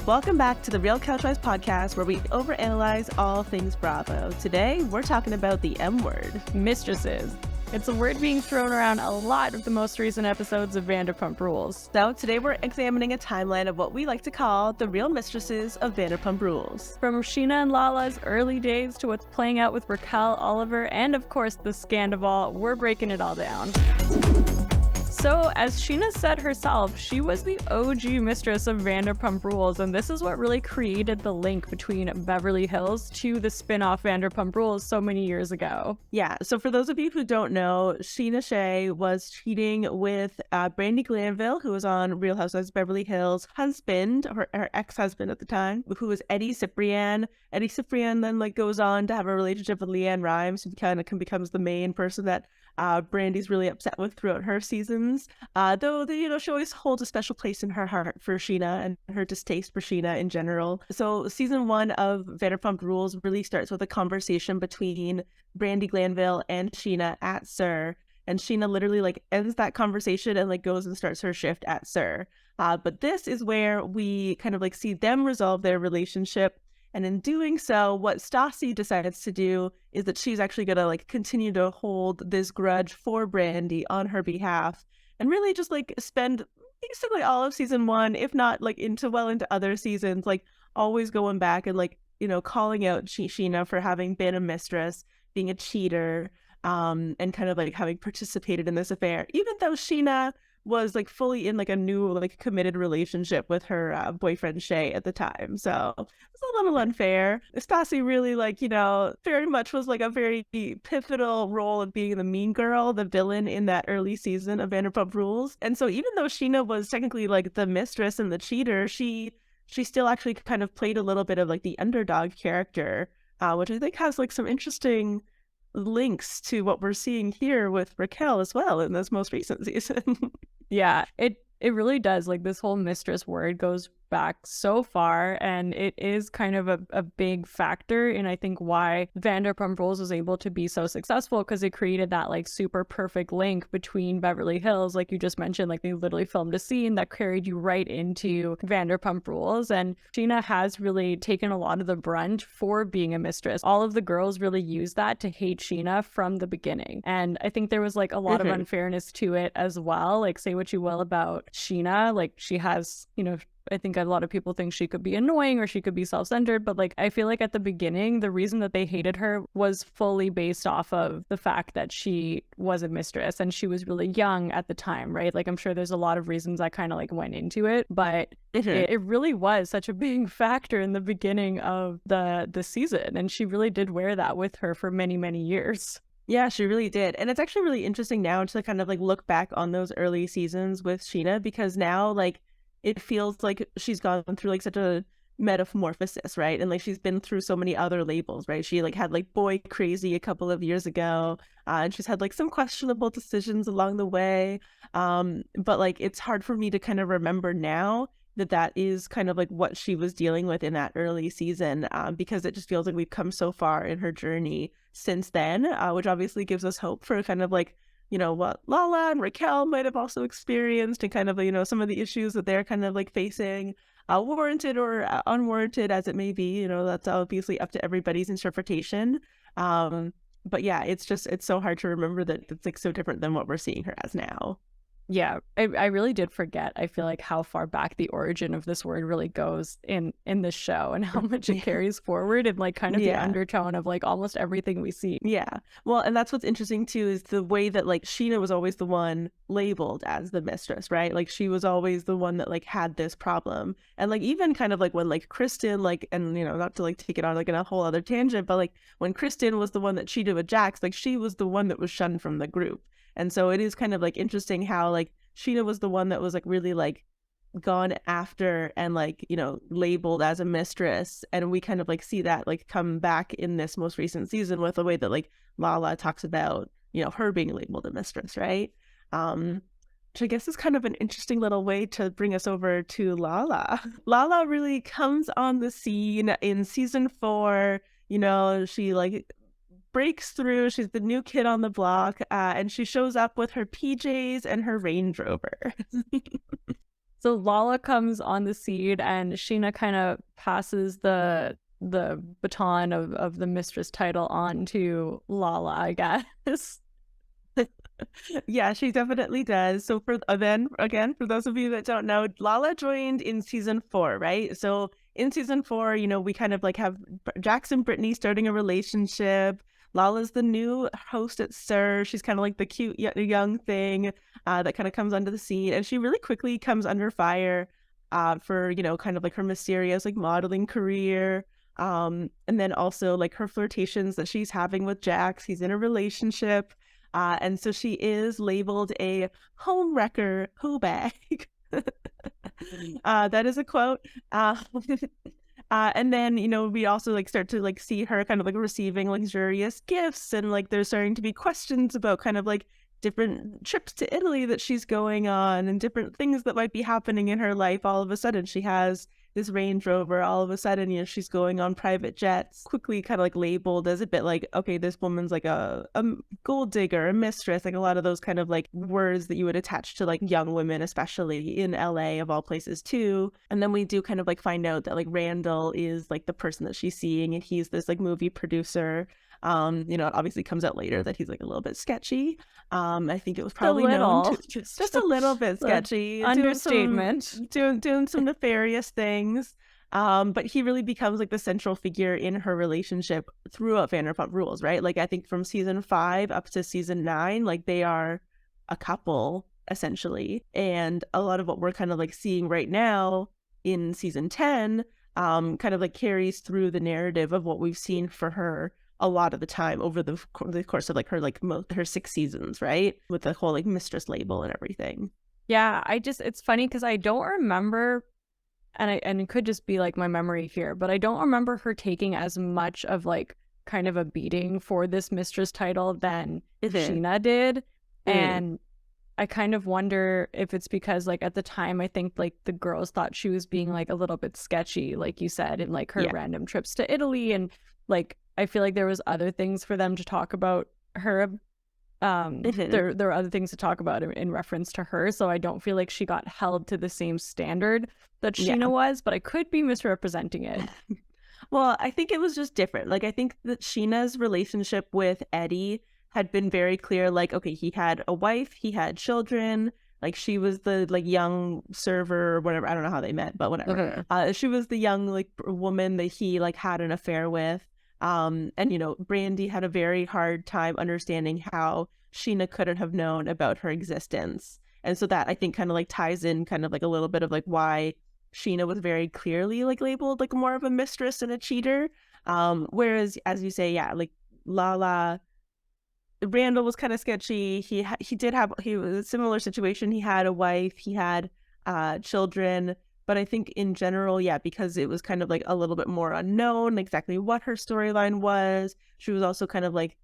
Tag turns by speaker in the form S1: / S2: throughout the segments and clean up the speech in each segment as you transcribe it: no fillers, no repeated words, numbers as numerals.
S1: Welcome back to the Real Couchwives podcast, where we overanalyze all things Bravo. Today, we're talking about the M word,
S2: Mistresses. It's a word being thrown around a lot of the most recent episodes of Vanderpump Rules.
S1: So today we're examining a timeline of what we like to call the real mistresses of Vanderpump Rules.
S2: From Scheanna and Lala's early days to what's playing out with Raquel, Oliver, and of course the Scandival, we're breaking it all down. So, as Scheanna said herself, she was the OG mistress of Vanderpump Rules, and this is what really created the link between Beverly Hills to the spin-off Vanderpump Rules so many years ago.
S1: Yeah, so for those of you who don't know, Scheanna Shay was cheating with Brandi Glanville, who was on Real Housewives of Beverly Hills' husband, her ex-husband at the time, who was Eddie Ciprian. Eddie Ciprian then goes on to have a relationship with Leanne Rimes, who kind of becomes the main person that Brandi's really upset with throughout her seasons. Though she always holds a special place in her heart for Scheanna and her distaste for Scheanna in general. So season 1 of Vanderpump Rules really starts with a conversation between Brandi Glanville and Scheanna at SUR. And Scheanna literally ends that conversation and goes and starts her shift at SUR. But this is where we kind of see them resolve their relationship. And in doing so, what Stassi decides to do is that she's actually going to continue to hold this grudge for Brandi on her behalf, and really just spend basically all of season 1, if not into other seasons, always going back and calling out Scheanna for having been a mistress, being a cheater, and kind of having participated in this affair, even though Scheanna was fully in a new committed relationship with her boyfriend Shay at the time. So it's a little unfair. Stassi really very much was a very pivotal role of being the mean girl, the villain in that early season of Vanderpump Rules. And so even though Scheanna was technically the mistress and the cheater, she still actually kind of played a little bit of the underdog character, which I think has some interesting links to what we're seeing here with Raquel as well in this most recent season.
S2: Yeah, it really does. This whole mistress word goes back so far, and it is kind of a big factor in I think why Vanderpump Rules was able to be so successful, because it created that super perfect link between Beverly Hills, like you just mentioned. They literally filmed a scene that carried you right into Vanderpump Rules, and Scheanna has really taken a lot of the brunt for being a mistress. All of the girls really used that to hate Scheanna from the beginning, and I think there was a lot of unfairness to it as well. Say what you will about Scheanna, she has, I think a lot of people think she could be annoying or she could be self-centered, but I feel at the beginning, the reason that they hated her was fully based off of the fact that she was a mistress and she was really young at the time, right? I'm sure there's a lot of reasons that kind of went into it, but it really was such a big factor in the beginning of the season, and she really did wear that with her for many, many years.
S1: Yeah, she really did. And it's actually really interesting now to kind of look back on those early seasons with Scheanna, because now it feels like she's gone through such a metamorphosis, right? And she's been through so many other labels, right? She had boy crazy a couple of years ago, and she's had some questionable decisions along the way. But it's hard for me to kind of remember now that is kind of what she was dealing with in that early season, because it just feels like we've come so far in her journey since then, which obviously gives us hope for kind of what Lala and Raquel might have also experienced, and kind of, some of the issues that they're kind of facing, warranted or unwarranted as it may be. That's obviously up to everybody's interpretation. But yeah, it's so hard to remember that it's so different than what we're seeing her as now.
S2: Yeah, I really did forget, I feel how far back the origin of this word really goes in this show, and how much it carries forward, and kind of the undertone of almost everything we see.
S1: Yeah. Well, and that's what's interesting too, is the way that Scheanna was always the one labeled as the mistress, right? She was always the one that had this problem. And even kind of when Kristen, and not to take it on in a whole other tangent, but when Kristen was the one that cheated with Jax, she was the one that was shunned from the group. And so it is kind of interesting how Scheanna was the one that was really gone after and labeled as a mistress, and we kind of see that come back in this most recent season with the way that Lala talks about her being labeled a mistress, right? Which I guess is kind of an interesting little way to bring us over to Lala. Lala really comes on the scene in season 4. She breaks through. She's the new kid on the block, and she shows up with her PJs and her Range Rover.
S2: So Lala comes on the scene, and Scheanna kind of passes the baton of the mistress title on to Lala, I guess.
S1: Yeah, she definitely does. So for then again, for those of you that don't know, Lala joined in season 4, right? So in season 4, we kind of like have Jax and Brittany starting a relationship. Lala's the new host at Sir. She's kind of like the cute young thing that kind of comes onto the scene, and she really quickly comes under fire for kind of like her mysterious like modeling career. And then also like her flirtations that she's having with Jax. He's in a relationship. And so she is labeled a home wrecker hoe bag. That is a quote. And then, we also like start to like see her kind of like receiving luxurious gifts, and like there's starting to be questions about kind of like different trips to Italy that she's going on and different things that might be happening in her life. All of a sudden she has this Range Rover. All of a sudden, she's going on private jets, quickly kind of like labeled as a bit like, okay, this woman's like a gold digger, a mistress, like a lot of those kind of like words that you would attach to like young women, especially in LA of all places too. And then we do kind of like find out that like Randall is like the person that she's seeing, and he's this like movie producer. It obviously comes out later that he's like a little bit sketchy. I think it was probably known to just a little bit sketchy,
S2: understatement,
S1: doing some nefarious things. But he really becomes like the central figure in her relationship throughout Vanderpump Rules, right? Like I think from season 5 up to season 9, like they are a couple essentially, and a lot of what we're kind of like seeing right now in season 10 kind of like carries through the narrative of what we've seen for her a lot of the time over the course of like her 6 seasons, right? With the whole like mistress label and everything.
S2: Yeah, it's funny because I don't remember, and it could just be like my memory here, but I don't remember her taking as much of like kind of a beating for this mistress title than Scheanna did. And I kind of wonder if it's because like at the time I think like the girls thought she was being like a little bit sketchy, like you said, in like her random trips to Italy, and like I feel like there was other things for them to talk about her. There were other things to talk about in reference to her, so I don't feel like she got held to the same standard that Scheanna was, but I could be misrepresenting it.
S1: Well, I think it was just different. Like I think that Scheanna's relationship with Eddie had been very clear. Like, okay, he had a wife, he had children. Like she was the like young server or whatever. I don't know how they met, but whatever. She was the young like woman that he like had an affair with. And Brandy had a very hard time understanding how Scheanna couldn't have known about her existence. And so that I think kind of like ties in kind of like a little bit of like why Scheanna was very clearly like labeled like more of a mistress and a cheater. Whereas as you say, yeah, like Lala, Randall was kind of sketchy. He was a similar situation. He had a wife, he had children, but I think in general, yeah, because it was kind of like a little bit more unknown exactly what her storyline was. She was also kind of like,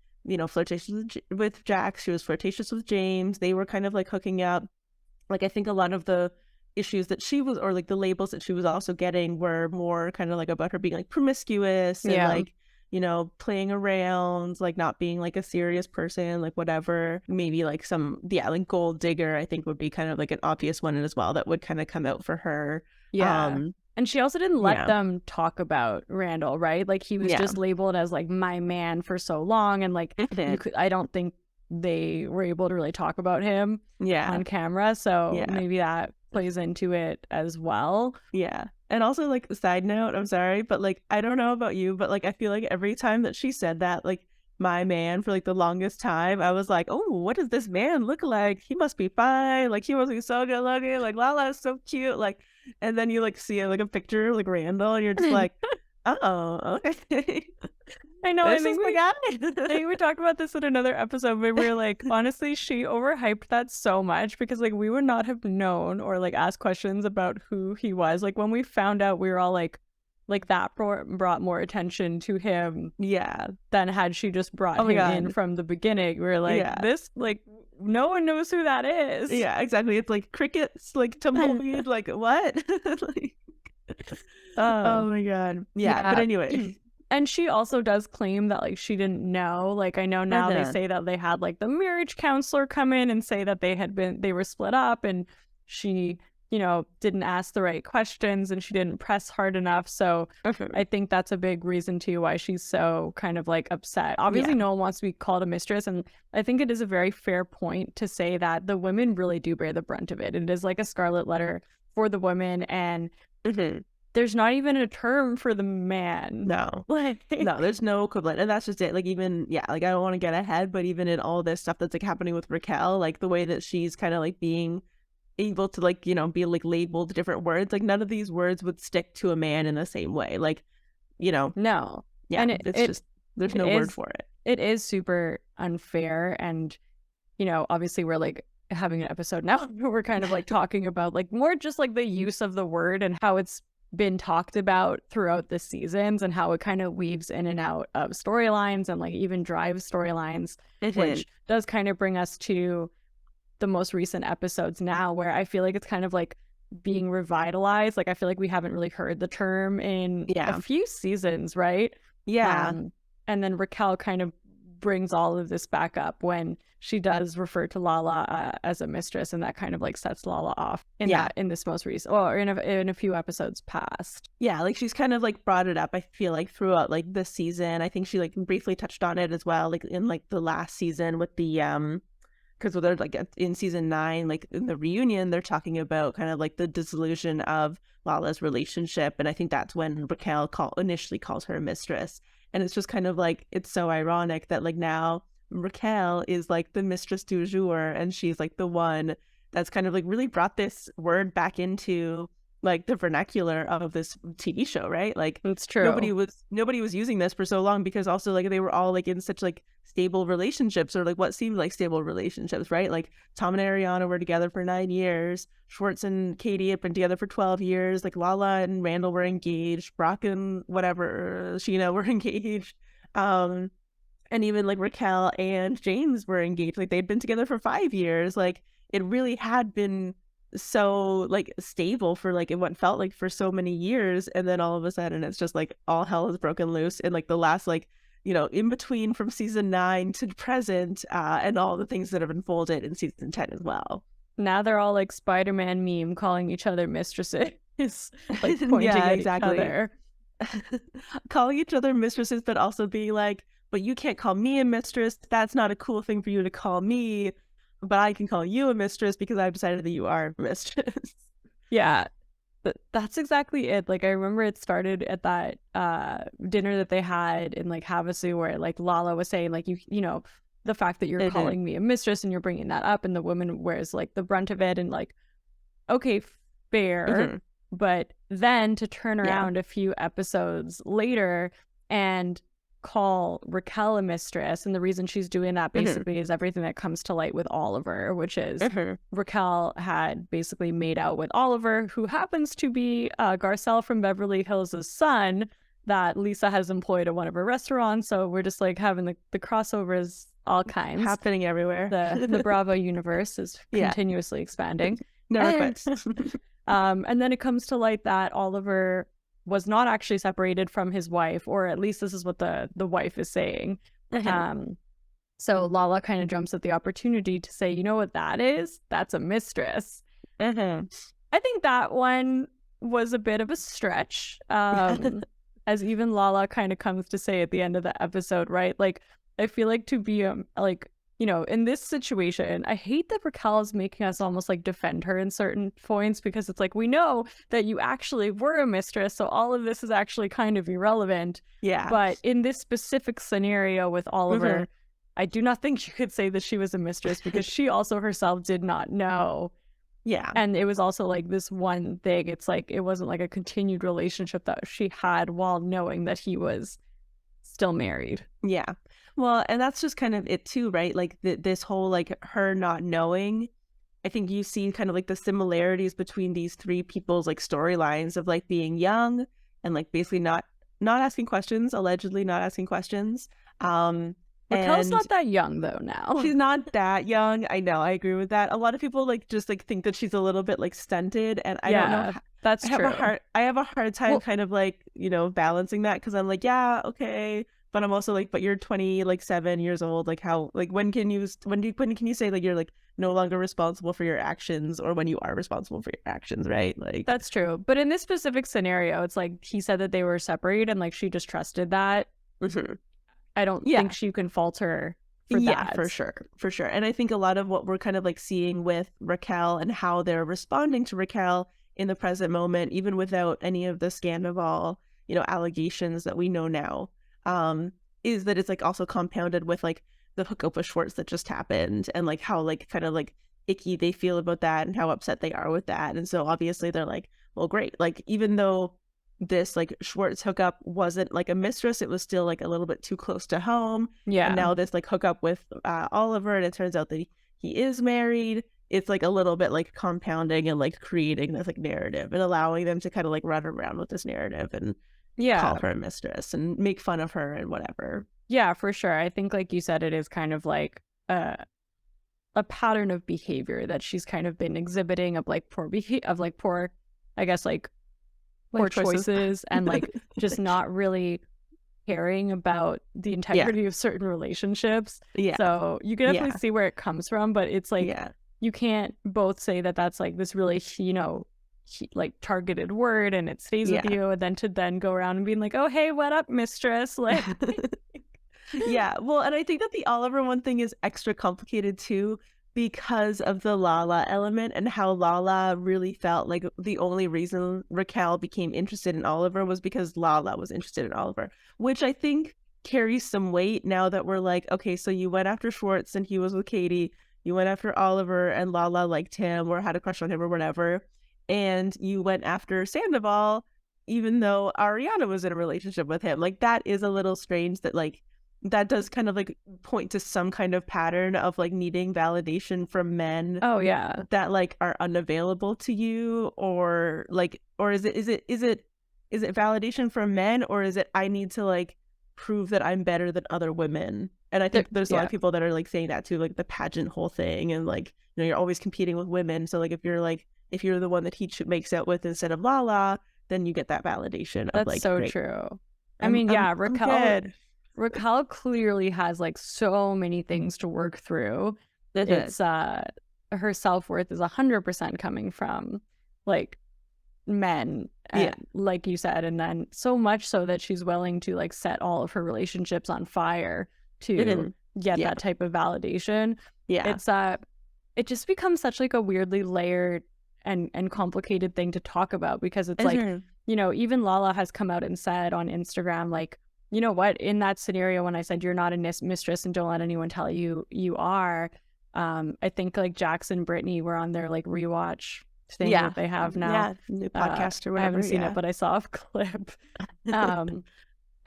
S1: flirtatious with Jax. She was flirtatious with James. They were kind of like hooking up. Like I think a lot of the issues that she was, or like the labels that she was also getting, were more kind of like about her being like promiscuous and like playing around, like not being like a serious person, like whatever. Maybe like like gold digger, I think would be kind of like an obvious one as well that would kind of come out for her.
S2: And she also didn't let them talk about Randall, right? Like he was just labeled as like my man for so long, and like I don't think they were able to really talk about him on camera, so maybe that plays into it as well.
S1: And also, like, side note, I'm sorry, but like I don't know about you, but like I feel like every time that she said that, like my man, for like the longest time, I was like, oh, what does this man look like? He must be fine, like he must be so good looking, like Lala is so cute, like. And then you like see like a picture of like Randall, and you're just like, oh, okay.
S2: I know.
S1: This is my guy.
S2: I think we talked about this in another episode, but we were like, honestly, she overhyped that so much, because like we would not have known or like asked questions about who he was. Like when we found out, we were all like that brought more attention to him, than had she just brought him in from the beginning. We were like, this, like, no one knows who that is.
S1: Yeah, exactly. It's like crickets, like tumbleweed, like what? Like, oh my god. Yeah, but anyway.
S2: And she also does claim that like she didn't know. Like I know now they say that they had like the marriage counselor come in and say that they were split up, and she didn't ask the right questions and she didn't press hard enough. So I think that's a big reason too why she's so kind of like upset. Obviously, no one wants to be called a mistress. And I think it is a very fair point to say that the women really do bear the brunt of it. It is like a scarlet letter for the women. And there's not even a term for the man.
S1: No. No, there's no equivalent. And that's just it. Like, even, like, I don't want to get ahead, but even in all this stuff that's like happening with Raquel, like the way that she's kind of like being able to like, be like labeled different words, like none of these words would stick to a man in the same way. Like,
S2: no.
S1: Yeah. And it's just, there's no word for it.
S2: It is super unfair. And, obviously we're like having an episode now where we're kind of like talking about like more just like the use of the word and how it's been talked about throughout the seasons and how it kind of weaves in and out of storylines and like even drives storylines, which does kind of bring us to the most recent episodes now, where I feel like it's kind of like being revitalized. Like I feel like we haven't really heard the term in a few seasons, right? And then Raquel kind of brings all of this back up when she does refer to Lala as a mistress, and that kind of like sets Lala off in this most recent, or in a few episodes past.
S1: Like she's kind of like brought it up, I feel like, throughout like this season. I think she like briefly touched on it as well, like in like the last season with the because they're like in season 9, like in the reunion, they're talking about kind of like the dissolution of Lala's relationship, and I think that's when Raquel initially calls her a mistress. And it's just kind of like, it's so ironic that like now Raquel is like the mistress du jour, and she's like the one that's kind of like really brought this word back into like the vernacular of this TV show, right? Like,
S2: it's true.
S1: Nobody was using this for so long because also like they were all like in such like stable relationships, or like what seemed like stable relationships, right? Like Tom and Ariana were together for 9 years. Schwartz and Katie have been together for 12 years. Like Lala and Randall were engaged. Brock and Scheanna were engaged. And even like Raquel and James were engaged. Like they'd been together for 5 years. Like it really had been so like stable for like what felt like for so many years, and then all of a sudden it's just like all hell has broken loose in like the last like in between from season 9 to present, and all the things that have unfolded in season 10 as well.
S2: Now they're all like Spider-Man meme calling each other mistresses, like pointing at each other.
S1: Calling each other mistresses, but also being like, but you can't call me a mistress. That's not a cool thing for you to call me, but I can call you a mistress because I've decided that you are a mistress.
S2: Yeah, but that's exactly it. Like I remember it started at that dinner that they had in like Havasu, where like Lala was saying like, the fact that you're calling me a mistress and you're bringing that up, and the woman wears like the brunt of it, and like, okay, fair. But then to turn around a few episodes later and call Raquel a mistress, and the reason she's doing that basically is everything that comes to light with Oliver, which is Raquel had basically made out with Oliver, who happens to be Garcelle from Beverly Hills' son that Lisa has employed at one of her restaurants. So we're just like having the crossovers, all kinds
S1: happening everywhere.
S2: The Bravo universe is continuously expanding.
S1: Never quits.
S2: And then it comes to light that Oliver was not actually separated from his wife, or at least this is what the wife is saying. So Lala kind of jumps at the opportunity to say, you know what that is? That's a mistress. I think that one was a bit of a stretch, as even Lala kind of comes to say at the end of the episode, right? Like, I feel like to be like, in this situation, I hate that Raquel is making us almost like defend her in certain points, because it's like, we know that you actually were a mistress, so all of this is actually kind of irrelevant.
S1: Yeah.
S2: But in this specific scenario with Oliver, I do not think you could say that she was a mistress, because she also herself did not know.
S1: Yeah.
S2: And it was also like this one thing. It's like, it wasn't like a continued relationship that she had while knowing that he was still married.
S1: Yeah. Well, and that's just kind of it too, right? Like this whole like her not knowing. I think you see kind of like the similarities between these three people's like storylines of like being young and like basically not asking questions, allegedly not asking questions.
S2: Raquel's not that young though now.
S1: She's not that young. I know. I agree with that. A lot of people like just like think that she's a little bit like stunted, and I don't know.
S2: That's true.
S1: I have a hard time kind of like, balancing that, because I'm like, yeah, okay. but I'm also like, but you're 27 years old. Like how, like when can you say like you're like no longer responsible for your actions, or when you are responsible for your actions, right? Like
S2: That's true. But in this specific scenario, it's like he said that they were separated and like she just trusted that.
S1: mhm.
S2: I don't
S1: Yeah.
S2: think she can fault her for
S1: Yeah,
S2: that.
S1: for sure. For sure. And I think a lot of what we're kind of like seeing with Raquel and how they're responding to Raquel in the present moment, even without any of the Scandival, allegations that we know now, is that it's like also compounded with like the hookup with Schwartz that just happened, and like how like kind of like icky they feel about that and how upset they are with that. And so obviously they're like, well, great. Like even though this like Schwartz hookup wasn't like a mistress, it was still like a little bit too close to home. And
S2: Yeah.
S1: now this like hookup with Oliver, and it turns out that he is married. It's like a little bit like compounding and like creating this like narrative and allowing them to kind of like run around with this narrative and call
S2: Yeah.
S1: her a mistress and make fun of her and whatever.
S2: Yeah, for sure. I think like you said, it is kind of like a pattern of behavior that she's kind of been exhibiting of like poor, I guess like poor
S1: Like choices.
S2: choices and like just not really caring about the integrity of certain relationships.
S1: Yeah.
S2: So you can definitely see where it comes from, but it's like
S1: Yeah.
S2: you can't both say that that's like this really, like targeted word and it stays with you, and then go around and being like, oh, hey, what up, mistress? Like,
S1: yeah. Well, and I think that the Oliver one thing is extra complicated too, because of the Lala element and how Lala really felt like the only reason Raquel became interested in Oliver was because Lala was interested in Oliver, which I think carries some weight now that we're like, okay, so you went after Schwartz and he was with Katie. You went after Oliver and Lala liked him or had a crush on him or whatever. And you went after Sandoval, even though Ariana was in a relationship with him. Like that is a little strange that like that does kind of like point to some kind of pattern of like needing validation from men
S2: oh yeah,
S1: that like are unavailable to you, or like, or is it validation from men, or is it I need to like prove that I'm better than other women? And I think there's a lot of people that are like saying that too, like the pageant whole thing, and like you're always competing with women, so like if you're the one that he makes out with instead of Lala, then you get that validation of
S2: that's
S1: like,
S2: so
S1: great.
S2: I mean, yeah, Raquel clearly has like so many things to work through. It's her self-worth is 100% coming from like men, and, like you said, and then so much so that she's willing to like set all of her relationships on fire to get that type of validation. It's it just becomes such like a weirdly layered and complicated thing to talk about, because it's like, even Lala has come out and said on Instagram, like, you know what, in that scenario when I said you're not a mistress and don't let anyone tell you you are, I think like Jackson and Brittany were on their like rewatch thing that they have now,
S1: new podcast or whatever.
S2: I haven't seen it, but I saw a clip.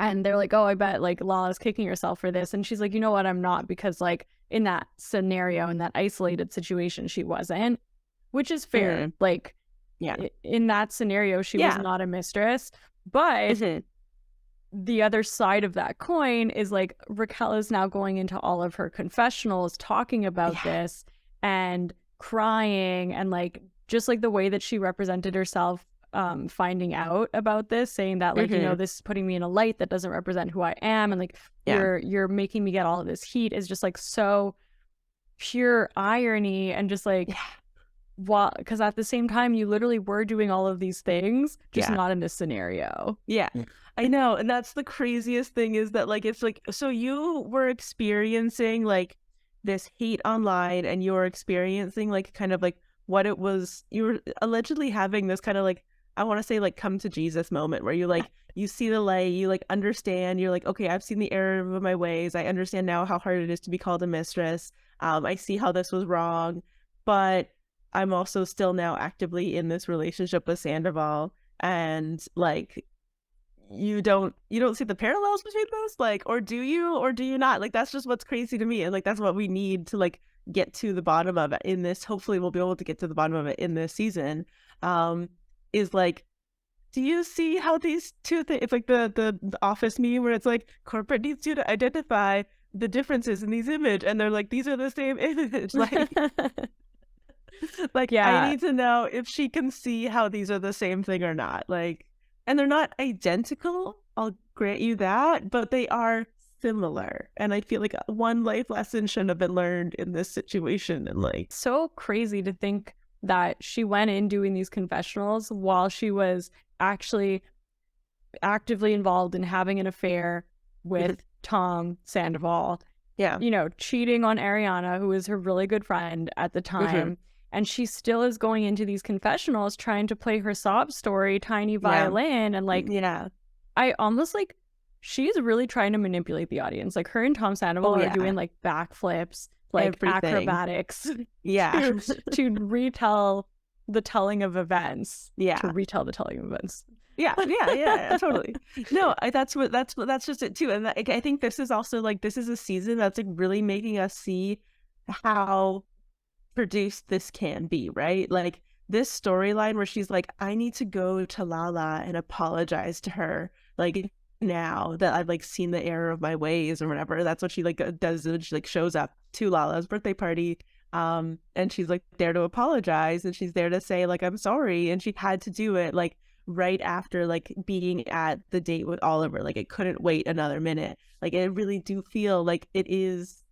S2: And they're like, oh, I bet like Lala's kicking herself for this, and she's like, you know what, I'm not, because like in that scenario, in that isolated situation, she wasn't, which is fair. Like, in that scenario, she was not a mistress. But the other side of that coin is like Raquel is now going into all of her confessionals talking about this and crying, and like just like the way that she represented herself finding out about this, saying that like, this is putting me in a light that doesn't represent who I am, and like you're making me get all of this heat, is just like so pure irony, and just like because at the same time you literally were doing all of these things, just not in this scenario.
S1: I know. And that's the craziest thing, is that like it's like, so you were experiencing like this hate online, and you were experiencing like kind of like what it was, you were allegedly having this kind of like, I want to say like come to Jesus moment, where you like you see the light, you like understand, you're like, okay, I've seen the error of my ways, I understand now how hard it is to be called a mistress, I see how this was wrong, but I'm also still now actively in this relationship with Sandoval, and like you don't see the parallels between those, like, or do you not? Like that's just what's crazy to me, and like that's what we need to like get to the bottom of it in this. Hopefully we'll be able to get to the bottom of it in this season. Is like, do you see how these two things, it's like the office meme where it's like corporate needs you to identify the differences in these image, and they're like, these are the same image, like like I need to know if she can see how these are the same thing or not, like, and they're not identical, I'll grant you that, but they are similar. And I feel like one life lesson should have been learned in this situation. And like,
S2: so crazy to think that she went in doing these confessionals while she was actually actively involved in having an affair with Tom Sandoval.
S1: yeah.
S2: You know, cheating on Ariana, who was her really good friend at the time. And she still is going into these confessionals trying to play her sob story, Tiny Violin. And like,
S1: yeah.
S2: I almost like, she's really trying to manipulate the audience. Like her and Tom Sandoval are doing like backflips, like
S1: everything.
S2: acrobatics
S1: Yeah.
S2: to retell the telling of events.
S1: Yeah.
S2: To retell the telling of events.
S1: Yeah, totally. No, that's just it too. And I think this is also like, this is a season that's like really making us see how produced this can be, right? Like this storyline where she's like, I need to go to Lala and apologize to her, like now that I've like seen the error of my ways or whatever. That's what she like does. She like shows up to Lala's birthday party, and she's like there to apologize, and she's there to say like, I'm sorry, and she had to do it like right after like being at the date with Oliver. Like it couldn't wait another minute. Like I really do feel like it is,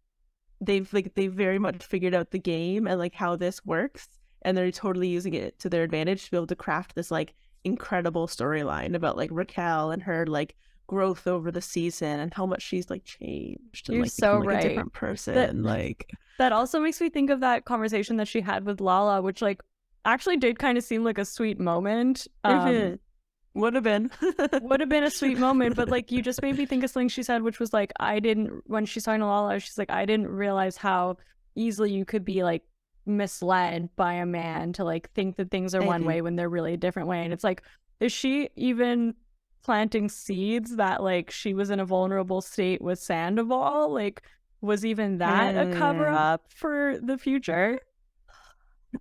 S1: they've very much figured out the game and like how this works, and they're totally using it to their advantage to be able to craft this like incredible storyline about like Raquel and her like growth over the season and how much she's like changed and
S2: You're
S1: like
S2: so
S1: become, like,
S2: right.
S1: a different person.
S2: That also makes me think of that conversation that she had with Lala, which like actually did kind of seem like a sweet moment.
S1: Would have been
S2: a sweet moment, but like you just made me think of something she said, which was like, when she's talking to Lala, she's like, I didn't realize how easily you could be like misled by a man to like think that things are one way when they're really a different way. And it's like, is she even planting seeds that like she was in a vulnerable state with Sandoval? Like, was even that a cover up for the future?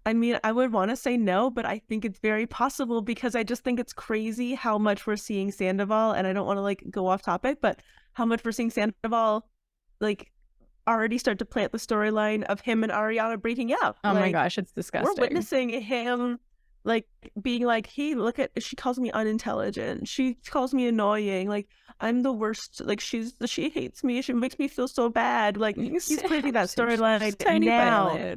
S1: I mean, I would want to say no, but I think it's very possible, because I just think it's crazy how much we're seeing Sandoval, and I don't want to like go off topic, but how much we're seeing Sandoval like already start to plant the storyline of him and Ariana breaking up.
S2: Oh
S1: like,
S2: my gosh, it's disgusting.
S1: We're witnessing him like being like, hey, look at, she calls me unintelligent, she calls me annoying, like I'm the worst, like she hates me, she makes me feel so bad. Like he's planting that storyline now.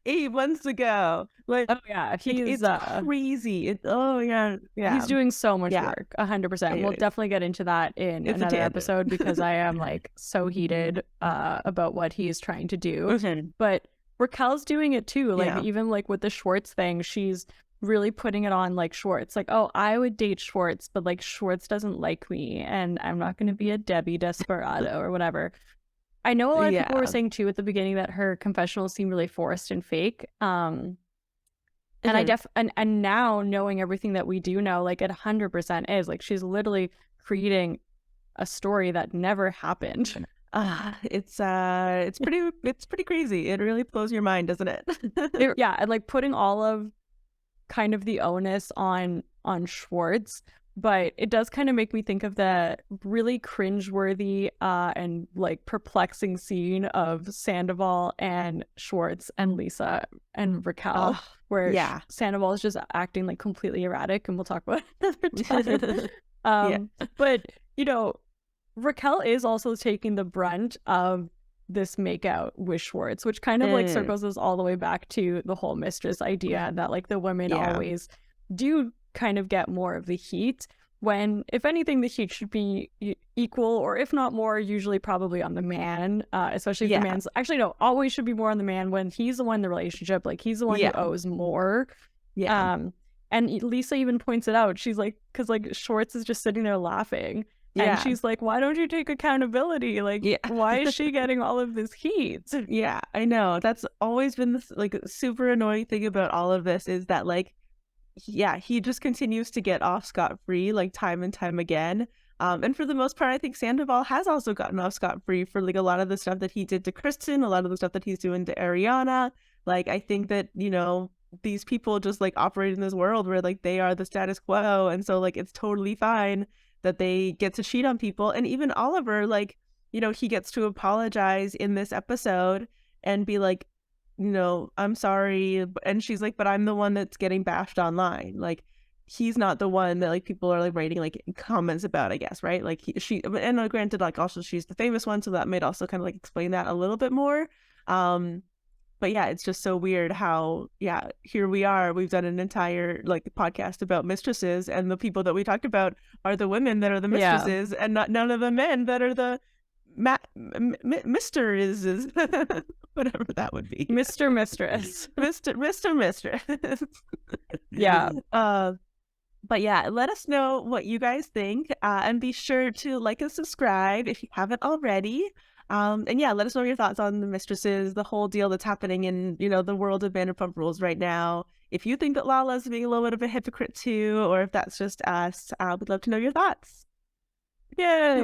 S1: 8 months ago. Like,
S2: oh yeah,
S1: it's crazy.
S2: He's doing so much work. 100%. We'll definitely get into that in another episode, because I am like so heated about what he is trying to do. But Raquel's doing it too. Like even like with the Schwartz thing, she's really putting it on like Schwartz. Like, oh, I would date Schwartz, but like Schwartz doesn't like me, and I'm not going to be a Debbie Desperado or whatever. I know a lot of people were saying too at the beginning that her confessionals seem really forced and fake. And and now knowing everything that we do know, like it 100% is like she's literally creating a story that never happened.
S1: It's pretty crazy. It really blows your mind, doesn't it?
S2: And like putting all of kind of the onus on Schwartz. But it does kind of make me think of the really cringeworthy and like perplexing scene of Sandoval and Schwartz and Lisa and Raquel, where Sandoval is just acting like completely erratic, and we'll talk about it another time. But you know, Raquel is also taking the brunt of this makeout with Schwartz, which kind of like circles us all the way back to the whole Mistress idea that like the women always do kind of get more of the heat, when if anything the heat should be equal, or if not more, usually probably on the man, especially if the man's actually no, always should be more on the man when he's the one in the relationship, like he's the one who owes more. And Lisa even points it out, she's like, because like Schwartz is just sitting there laughing, and she's like, why don't you take accountability? Like why is she getting all of this heat?
S1: I know, that's always been this like super annoying thing about all of this, is that like he just continues to get off scot-free like time and time again. And for the most part, I think Sandoval has also gotten off scot-free for like a lot of the stuff that he did to Kristen, a lot of the stuff that he's doing to Ariana. Like I think that, you know, these people just like operate in this world where like they are the status quo, and so like it's totally fine that they get to cheat on people. And even Oliver, like, you know, he gets to apologize in this episode and be like, you know, I'm sorry. And she's like, but I'm the one that's getting bashed online. Like, he's not the one that like people are like writing like comments about, I guess, right? Like she, and granted, like also she's the famous one, so that might also kind of like explain that a little bit more. But yeah, it's just so weird how, yeah, here we are. We've done an entire like podcast about mistresses, and the people that we talked about are the women that are the
S2: Yeah.
S1: mistresses, and not none of the men that are the Mister is whatever that would be.
S2: Mr. Mistress.
S1: Mr. Mistress.
S2: Yeah.
S1: But yeah, let us know what you guys think, and be sure to like and subscribe if you haven't already. And yeah, let us know your thoughts on the Mistresses, the whole deal that's happening in, you know, the world of Vanderpump Rules right now. If you think that Lala's being a little bit of a hypocrite too, or if that's just us, we'd love to know your thoughts.
S2: Yay.